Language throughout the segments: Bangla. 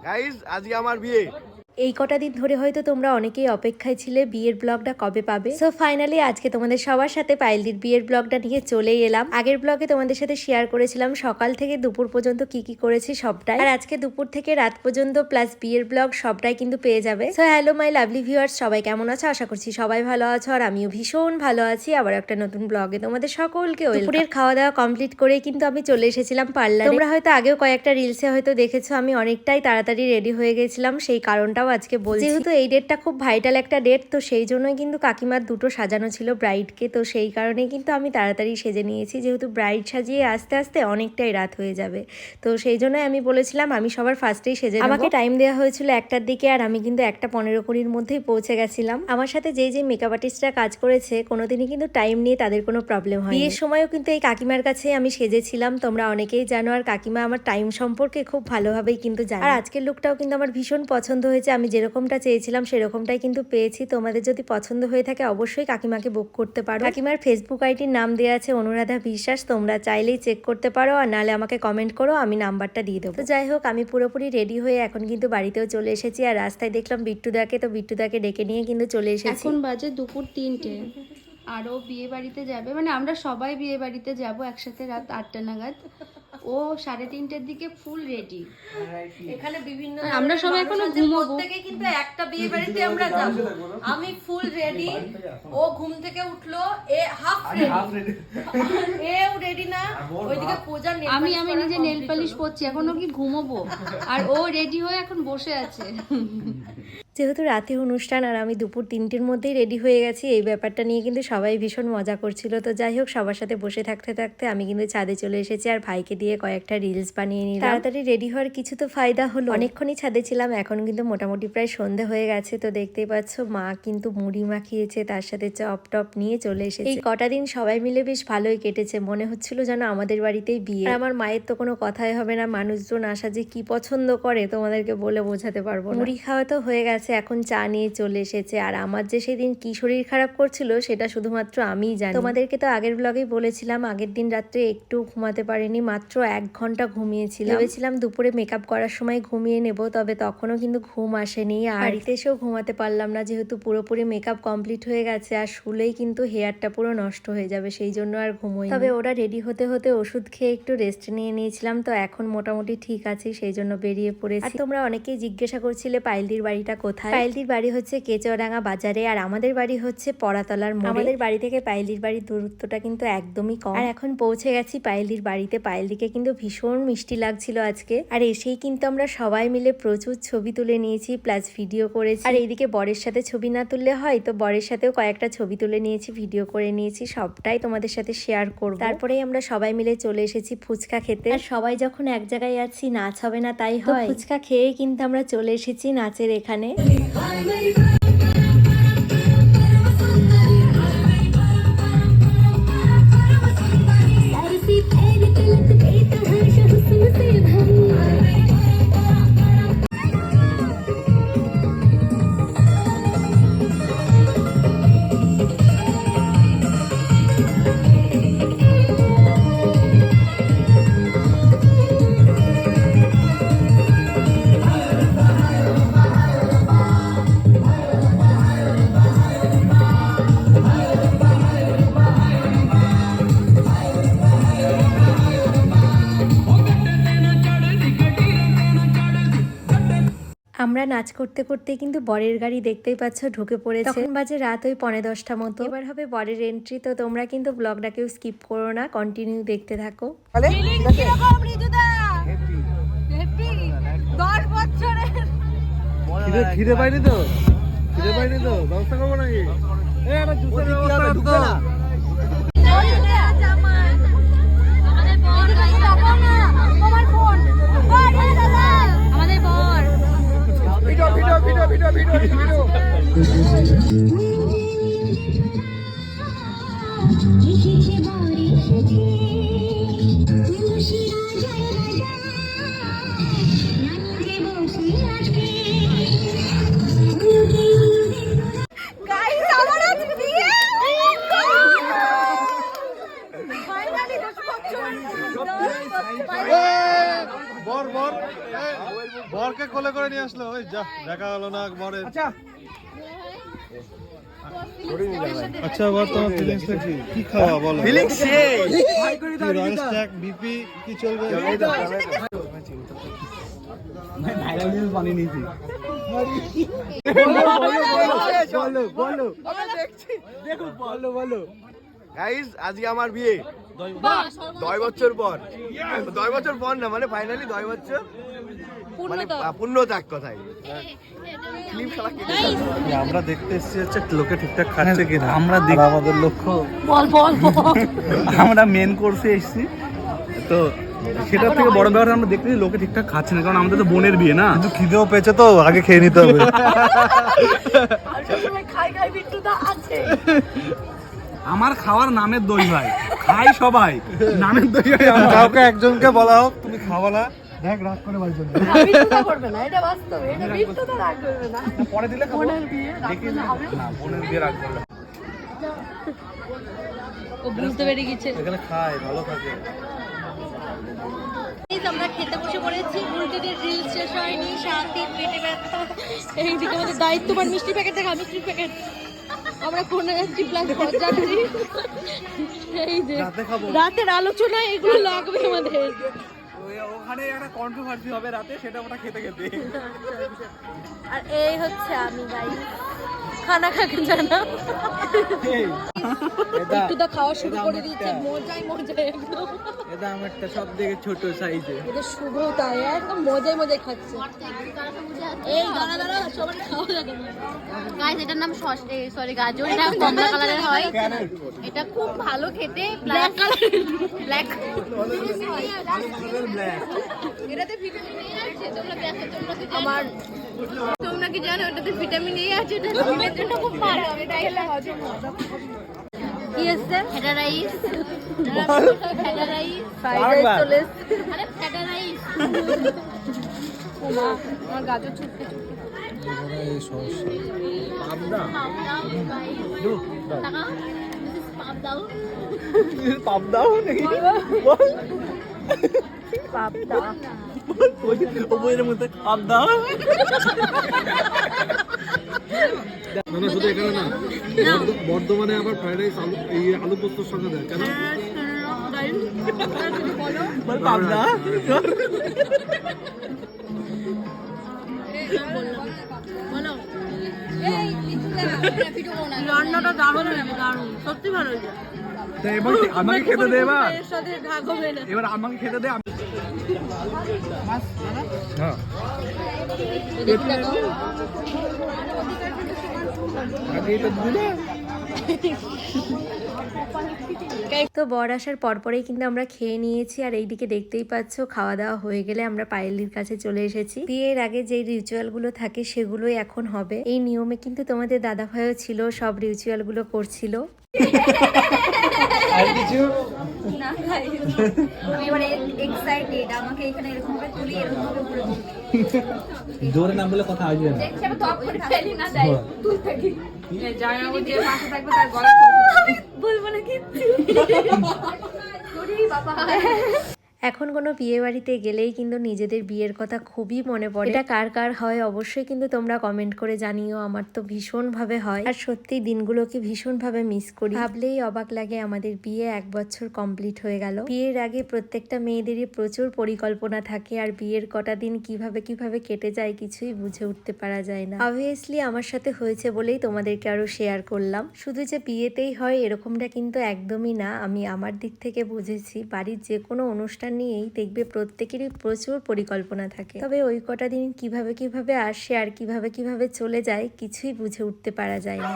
গাইস আজকে আমার বিয়ে। এই কটা দিন ধরে হয়তো তোমরা অনেকেই অপেক্ষায় ছিলে বিয়ের ব্লগটা কবে পাবে। সো ফাইনালি আজকে তোমাদের সবার সাথে পায়েলদির বিয়ের ব্লগটা নিয়ে চলেই এলাম। আগের ব্লগে তোমাদের সাথে শেয়ার করেছিলাম সকাল থেকে দুপুর পর্যন্ত কি কি করেছি সবটাই, আর আজকে দুপুর থেকে রাত পর্যন্ত প্লাস বিয়ের ব্লগ সবটাই কিন্তু পেয়ে যাবে। So hello my lovely viewers, সবাই কেমন আছো? আশা করছি সবাই ভালো আছো, আর আমিও ভীষণ ভালো আছি। আবার একটা নতুন ব্লগে তোমাদের সকলকে দুপুরের খাওয়া দাওয়া কমপ্লিট করে কিন্তু আমি চলে এসেছিলাম পার্লারে। তোমরা হয়তো আগেও কয়েকটা রিলসে হয়তো দেখেছো আমি অনেকটাই তাড়াতাড়ি রেডি হয়ে গেছিলাম, সেই কারণটাও আজকে বলছি। যেহেতু এই ডেটটা খুব ভাইটাল একটা ডেট, তো সেই জন্যই কিন্তু কাকিমার দুটো সাজানো ছিল ব্রাইডকে, তো সেই কারণেই কিন্তু আমি তাড়াতাড়ি সেজে নিয়েছি, যেহেতু ব্রাইড সাজিয়ে আস্তে আস্তে অনেকটাই রাত হয়ে যাবে। তো সেই জন্যই আমি বলেছিলাম আমি সবার ফার্স্টেই সেজে। আমাকে টাইম দেওয়া হয়েছিল 1টার দিকে, আর আমি কিন্তু 1:15-20 মধ্যেই পৌঁছে গেছিলাম। আমার সাথে যে মেকআপ আর্টিস্টরা কাজ করেছে কোনোদিনই কিন্তু টাইম নিয়ে তাদের কোনো প্রবলেম হয়। বিয়ের সময়ও কিন্তু এই কাকিমার কাছে আমি সেজেছিলাম, তোমরা অনেকেই জানো, আর কাকিমা আমার টাইম সম্পর্কে খুব ভালোভাবেই কিন্তু জানে। আর আজকের লুকটাও কিন্তু আমার ভীষণ পছন্দ হয়েছে, আমি যেরকমটা চেয়েছিলাম সেরকমটাই কিন্তু পেয়েছি। তোমাদের যদি পছন্দ হয়ে থাকে অবশ্যই কাকিমাকে বুক করতে পারো। কাকিমার ফেসবুক আইডির নাম দেওয়া আছে অনুরাধা বিশ্বাস, তোমরা চাইলেই চেক করতে পারো, আর নাহলে আমাকে কমেন্ট করো, আমি নাম্বারটা দিয়ে দেবো। তো যাই হোক, আমি পুরোপুরি রেডি হয়ে এখন কিন্তু বাড়িতেও চলে এসেছি, আর রাস্তায় দেখলাম বিট্টুদাকে, তো বিট্টুদাকে ডেকে নিয়ে কিন্তু চলে এসেছি। এখন বাজে দুপুর 3টে, আরও বিয়ে বাড়িতে যাবে, মানে আমরা সবাই বিয়ে বাড়িতে যাবো একসাথে রাত 8টা নাগাদ। ও 3:30টার দিকে ফুল রেডি। এখানে বিভিন্ন আমরা সবাই এখনো ঘুমাবো, প্রত্যেকে কিন্তু একটা বিয়ে বাড়িতে আমরা যাব। আমি ফুল রেডি, ও ঘুম থেকে উঠলো, এ হাফ রেডি, এও রেডি না, ওইদিকে পূজা নেল আমি নিজে নেল পালিশ পরছি, এখনো কি ঘুমাবো, আর ও রেডি হয়ে এখন বসে আছে। যেহেতু রাতে অনুষ্ঠান আর আমি দুপুর 3টের মধ্যেই রেডি হয়ে গেছি, এই ব্যাপারটা নিয়ে কিন্তু সবাই ভীষণ মজা করছিল। তো যাই হোক, সবার সাথে বসে থাকতে থাকতে আমি কিন্তু ছাদে চলে এসেছি, আর ভাইকে দিয়ে কয়েকটা রিলস বানিয়ে নিলাম। তাড়াতাড়ি রেডি হওয়ার কিছু তো ফায়দা হলো, অনেকক্ষণই ছাদে ছিলাম, এখন কিন্তু মোটামুটি প্রায় সন্ধে হয়ে গেছে। তো দেখতেই পাচ্ছ মা কিন্তু মুড়ি মাখিয়েছে, তার সাথে চপ টপ নিয়ে চলে এসেছে। এই কটা দিন সবাই মিলে বেশ ভালোই কেটেছে, মনে হচ্ছিল যেন আমাদের বাড়িতেই বিয়ে। আর আমার মায়ের তো কোনো কথাই হবে না, মানুষজন আসা যে কি পছন্দ করে তোমাদেরকে বলে বোঝাতে পারবো না। মুড়ি খাওয়া তো হয়ে গেছে, এখন চা নিয়ে চলে এসেছে। আর আমার যে সেদিন কি শরীর খারাপ করছিল সেটা শুধুমাত্র আমিই জানি। তোমাদেরকে তো আগের ব্লগেই বলেছিলাম, আগের দিন রাত্রে একটু ঘুমাতে পারিনি, মাত্র 1 ঘন্টা ঘুমিয়েছিলাম। ভেবেছিলাম দুপুরে মেকআপ করার সময় ঘুমিয়ে নেব, তবে তখনও কিন্তু ঘুম আসেনি, আর বাড়িতে এসেও ঘুমাতে পারলাম না, যেহেতু পুরোপুরি মেকআপ কমপ্লিট হয়ে গেছে, আর শুলেই কিন্তু হেয়ারটা পুরো নষ্ট হয়ে যাবে, সেই জন্য আর ঘুমোই। তবে ওরা রেডি হতে হতে ওষুধ খেয়ে একটু রেস্ট নিয়ে নিয়েছিলাম, তো এখন মোটামুটি ঠিক আছে, সেই জন্য বেরিয়ে পড়েছি। আর তোমরা অনেকেই জিজ্ঞাসা করছিলে পায়েলদির বাড়িটা কোথায়। পায়েলদির বাড়ি হচ্ছে কেচুয়াডাঙ্গা বাজারে, আর আমাদের বাড়ি হচ্ছে পড়াতলার মোড়ে। আমাদের বাড়ি থেকে পায়েলদির বাড়ির দূরত্বটা কিন্তু একদমই কম। আর এখন পৌঁছে গেছি পায়েলদির বাড়িতে। পায়েলদিকে কিন্তু ভীষণ মিষ্টি লাগছিল আজকে, আর এসেই কিন্তু আমরা সবাই মিলে প্রচুর ছবি তুলে নিয়েছি, প্লাস ভিডিও করেছি। আর এইদিকে বরের সাথে ছবি না তুললে হয়, তো বরের সাথেও কয়েকটা ছবি তুলে নিয়েছি, ভিডিও করে নিয়েছি, সবটাই তোমাদের সাথে শেয়ার করব। তারপরেই আমরা সবাই মিলে চলে এসেছি ফুচকা খেতে। আর সবাই যখন এক জায়গায় আছি, নাচ হবে না তাই হয়, ফুচকা খেয়ে কিন্তু আমরা চলে এসেছি নাচের এখানে। আমরা নাচ করতে করতে কিন্তু বরের গাড়ি দেখতেই পাচ্ছ ঢুকে পড়েছে। তখন বাজে রাত ওই 9:30 মতো। এবার হবে বরের এন্ট্রি, তো তোমরা কিন্তু ব্লগটাকেও স্কিপ করো না, কন্টিনিউ দেখতে থাকো। খিদে পাইনি তো, ব্যবস্থা করবো নাকি? গাইস আমার আজকে বিয়ে। বর বর বরকে কোলে করে নিয়ে আসলো। ওই যা দেখা হলো না বরের। আচ্ছা বর তোমার ফিলিংসটা কি খাওয়া বলো? ফিলিংস শেষ। রয়্যাল স্ট্যাক বিপি কি চলবে? পানি নিয়েছি। গাইস আজকে আমার বিয়ে 10 বছর পর। 10 বছর পর না, মানে ফাইনালি 10 বছর, মানে পূর্ণতা এক কথায়। আমরা দেখতে এসেছি হচ্ছে লোকে ঠিকঠাক খাচ্ছে কিনা। আমরা দেখি, আমাদের লক্ষ্য আমরা মেন কোর্সে এসেছি তো সেটার থেকে বড় ব্যাপার আমরা দেখতেছি লোকে ঠিকঠাক খাচ্ছে না, কারণ আমাদের তো বোনের বিয়ে না। কিন্তু খিদেও পেয়েছে তো আগে খেয়ে নিতে হবে। আমার খাওয়ার নামের দই ভাই, খাই সবাই, নামের দই ভাই। কাউকে একজনকে বলা হোক তুমি খাওয়া না, দেখ রাগ করে বাড়ি চলবে। পরে দিলে খাবো। দেখি না বোনের বিয়ে রাখবো না। ও বুঝতে পেরে গেছে। এখানে খায় ভালো থাকে। আমরা খেতে বসে পড়েছি, উল্টেদের রিল শেষ হয়নি, শান্তি পেটে ব্যথা। এইদিকে আমাদের দায়িত্ববান মিষ্টি প্যাকেট দেখা, মিষ্টির প্যাকেট আমরা কোনে যাচ্ছি প্লাস যাচ্ছি। এই যে রাতের আলোচনা এগুলো লাগবে আমাদের। ওখানে একটা কন্ট্রোভার্সি হবে রাতে, সেটা ওটা খেতে খেতে। আর এই হচ্ছে আমি গাই খানা খাকে জানা একটু তো খাওয়া শুরু করে দিয়েছে। মজাই মজাই একদম। এটা আমারটা সব থেকে ছোট সাইজে। এটা শুভ তাই একদম মজাই মজাই খাচ্ছে। এই দাঁড়া দাঁড়া সবাই খাওয়া যাবে না গাইস, এটার নাম সরি গাজর। এটা কমলা কালারের হয়, এটা খুব ভালো খেতে। ব্ল্যাক কালার ব্ল্যাক এটাতে ভিটামিন এ আছে। তোমরা দেখো, আমার তোমরা কি জানো এটাতে ভিটামিন এ আছে? এটা শরীরের জন্য খুব ভালো। এটা খেলে হজম হয়। কি আছে? ফেডা রাইস, ফেডা রাইস, ফ্রাইড রাইস চলে এসেছে। আরে ফেডা রাইস। ওমা আমার গাজর ছুটতে পাবদা পাবদাও পাবদাও নাকি? পাপটা ও বইয়ের মধ্যে পাবদা। না না শুধু এখানে না, বর্ধমানে আবার ফ্রাইড রাইস আলু পোস্তর সঙ্গে দেয় কেন? পাবদা রান্নাটা দারুণ হয়েছে, দারুণ সত্যি ভালো হয়েছে। এবার আমাকে খেতে দে। এবার এর সাথে ভাগ হবে না। এবার আমাকে খেতে দে। হ্যাঁ তো বর আসার পরপরেই কিন্তু আমরা খেয়ে নিয়েছি। আর এইদিকে দেখতেই পাচ্ছ খাওয়া দাওয়া হয়ে গেলে আমরা পায়েলির কাছে চলে এসেছি। বিয়ের আগে যে রিচুয়াল গুলো থাকে সেগুলোই এখন হবে। এই নিয়মে কিন্তু তোমাদের দাদা ভাইও ছিল, সব রিচুয়াল গুলো করছিল। আমি এবার এক্সাইটেড। আমাকে এখানে এরকম ভাবে তুলি, এরকম ভাবে পুরো জোরে না বলে কথা আসবে না। দেখছি আমি টপ করে ফেলি না, তাই তুই থাকি। জামাইবাবু যে পাশে থাকবে তার গলা বলবো না কিচ্ছু। বাবা এখন কোনো বিয়ে বাড়িতে গেলেই কিন্তু নিজেদের বিয়ের কথা খুবই মনে পড়ে। এটা কার কার হয় অবশ্যই কিন্তু তোমরা কমেন্ট করে জানিও। আমার তো ভীষণ ভাবে হয়, আর সত্যি দিনগুলোকে ভীষণ ভাবে মিস করি। ভাবলেই অবাক লাগে আমাদের বিয়ে 1 বছর কমপ্লিট হয়ে গেল। বিয়ের আগে প্রত্যেকটা মেয়েদেরই প্রচুর পরিকল্পনা থাকে, আর বিয়ের কটা দিন কিভাবে কিভাবে কেটে যায় কিছুই বুঝে উঠতে পারা যায় না। অবভিয়াসলি আমার সাথে হয়েছে বলেই তোমাদেরকে আরো শেয়ার করলাম। শুধু যে বিয়েতেই হয় এরকমটা কিন্তু একদমই না। আমি আমার দিক থেকে বুঝেছি, বাড়ির যে কোনো অনুষ্ঠান নিয়েই দেখবে প্রত্যেকেরই প্রচুর পরিকল্পনা থাকে, তবে ওই কটা দিন কিভাবে কিভাবে আসে আর কিভাবে কিভাবে চলে যায় কিছুই বুঝে উঠতে পারা যায় না।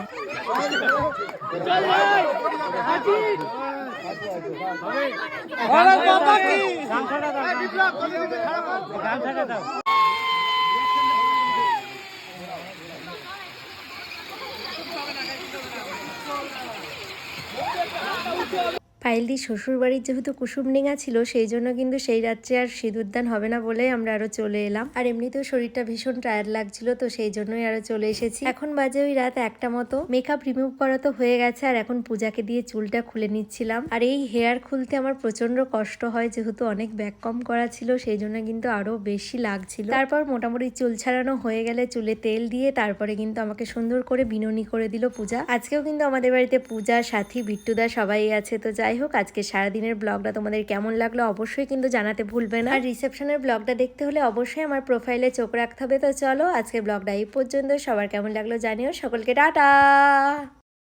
পায়েলদির শ্বশুর বাড়ির যেহেতু কুসুমডিঙা ছিল সেই জন্য কিন্তু সেই রাত্রে আর সিঁদুরদান হবে না বলে আমরা আরো চলে এলাম। আর এমনিতেও শরীরটা ভীষণ টায়ার্ড লাগছিল, তো সেই জন্যই আরো চলে এসেছি। এখন বাজে ওই রাত 1টা মতো। মেকআপ রিমুভ করা তো হয়ে গেছে, আর এখন পূজাকে দিয়ে চুলটা খুলে নিচ্ছিলাম। আর এই হেয়ার খুলতে আমার প্রচন্ড কষ্ট হয়, যেহেতু অনেক ব্যাক কম করা ছিল সেই জন্য কিন্তু আরো বেশি লাগছিল। তারপর মোটামুটি চুল ছাড়ানো হয়ে গেলে চুলে তেল দিয়ে তারপরে কিন্তু আমাকে সুন্দর করে বিনুনি করে দিল পূজা। আজকেও কিন্তু আমাদের বাড়িতে পূজা, সাথী, বিট্টুদা সবাই আছে। তো যাই হোক, আজকে সারাদিনের ব্লগটা তোমাদের কেমন লাগলো অবশ্যই কিন্তু জানাতে ভুলবে না। আর রিসেপশনের ব্লগটা দেখতে হলে অবশ্যই আমার প্রোফাইলে চোখ রাখতে হবে। তো চলো আজকের ব্লগটা এই পর্যন্ত। সবার কেমন লাগলো জানিও। সকলকে টাটা।